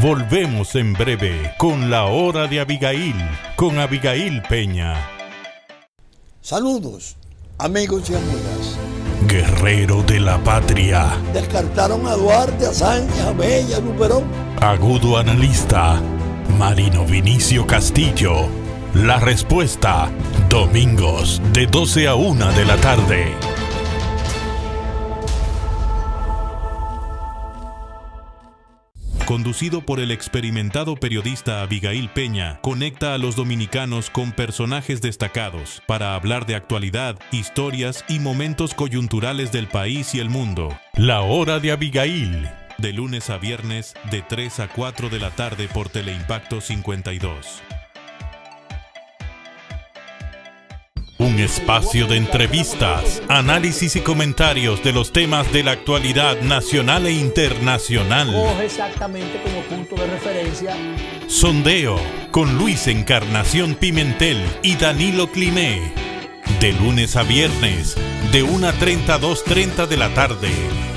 Speaker 1: Volvemos en breve con la hora de Abigail, con Abigail Peña.
Speaker 9: Saludos, amigos y amigas.
Speaker 1: Guerrero de la patria.
Speaker 9: Descartaron a Duarte, a Sánchez, a Bella, a Luperón.
Speaker 1: Agudo analista, Marino Vinicio Castillo. La respuesta, domingos de 12 a 1 de la tarde. Conducido por el experimentado periodista Abigail Peña, conecta a los dominicanos con personajes destacados para hablar de actualidad, historias y momentos coyunturales del país y el mundo. La hora de Abigail, de lunes a viernes de 3 a 4 de la tarde por Teleimpacto 52. Un espacio de entrevistas, análisis y comentarios de los temas de la actualidad nacional e internacional.
Speaker 10: Coge exactamente como punto de referencia.
Speaker 1: Sondeo con Luis Encarnación Pimentel y Danilo Cliné. De lunes a viernes, de 1:30 a 2:30 de la tarde,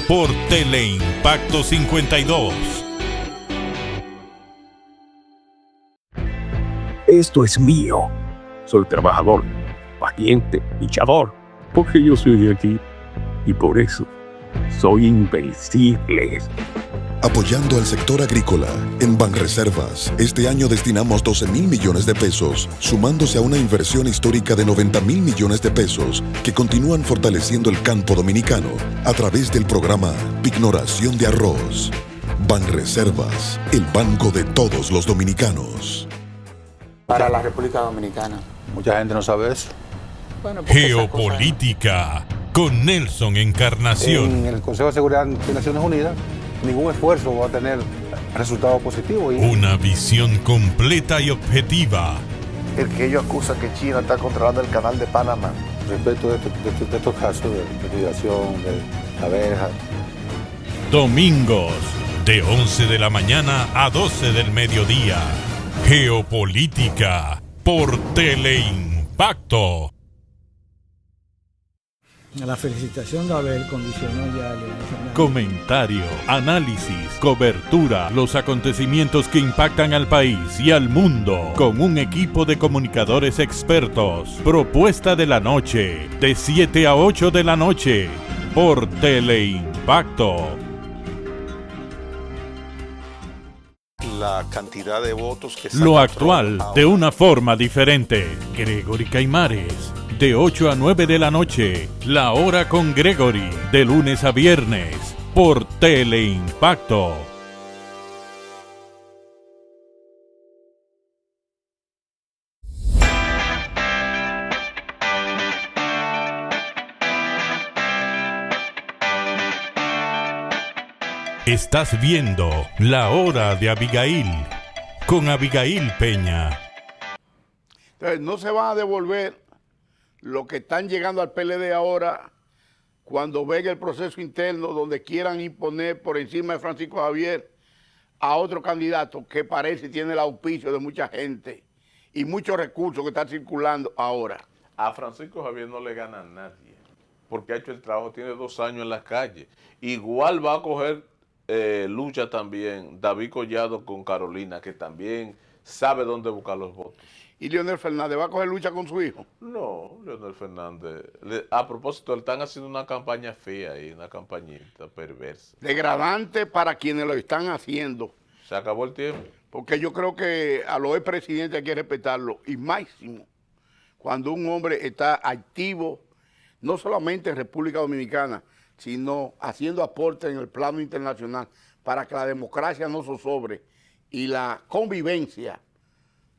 Speaker 1: por Teleimpacto 52.
Speaker 7: Esto es mío. Soy trabajador, paciente, luchador, porque yo soy de aquí y por eso soy invencible.
Speaker 8: Apoyando al sector agrícola, en Banreservas, este año destinamos 12,000 millones de pesos, sumándose a una inversión histórica de 90,000 millones de pesos que continúan fortaleciendo el campo dominicano a través del programa Pignoración de Arroz. Banreservas, el banco de todos los dominicanos.
Speaker 4: Para la República Dominicana.
Speaker 5: Mucha gente no sabe eso.
Speaker 4: Bueno, porque
Speaker 1: Geopolítica con Nelson Encarnación.
Speaker 5: En el Consejo de Seguridad de Naciones Unidas, ningún esfuerzo va a tener resultados positivos.
Speaker 1: Una visión completa y objetiva.
Speaker 6: El que ellos acusan que China está controlando el canal de Panamá.
Speaker 5: Respecto de estos casos de migración, de abejas.
Speaker 1: Domingos, de 11 de la mañana a 12 del mediodía. Geopolítica por Teleimpacto.
Speaker 10: La felicitación de Abel condicionó ya a Leonel Fernández.
Speaker 1: Comentario, análisis, cobertura, los acontecimientos que impactan al país y al mundo con un equipo de comunicadores expertos. Propuesta de la noche, de 7 a 8 de la noche, por Teleimpacto.
Speaker 11: La cantidad de votos que
Speaker 1: Lo actual, de una forma diferente. Gregory Caimares, de 8 a 9 de la noche, La Hora con Gregory, de lunes a viernes, por Teleimpacto. Estás viendo La Hora de Abigail con Abigail Peña.
Speaker 2: Entonces, no se van a devolver los que están llegando al PLD ahora cuando venga el proceso interno donde quieran imponer por encima de Francisco Javier a otro candidato que parece tiene el auspicio de mucha gente y muchos recursos que están circulando ahora.
Speaker 3: A Francisco Javier no le gana a nadie, porque ha hecho el trabajo, tiene 2 años en la calle. Igual va a coger lucha también David Collado con Carolina, que también sabe dónde buscar los votos.
Speaker 2: ¿Y Leonel Fernández va a coger lucha con su hijo?
Speaker 3: No, Leonel Fernández. A propósito, le están haciendo una campaña fea y una campañita perversa.
Speaker 2: Degradante para quienes lo están haciendo.
Speaker 3: Se acabó el tiempo.
Speaker 2: Porque yo creo que a los expresidentes hay que respetarlo. Y máximo, cuando un hombre está activo, no solamente en República Dominicana, sino haciendo aportes en el plano internacional para que la democracia no zozobre y la convivencia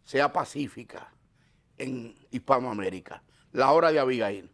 Speaker 2: sea pacífica en Hispanoamérica. La Hora de Abigail.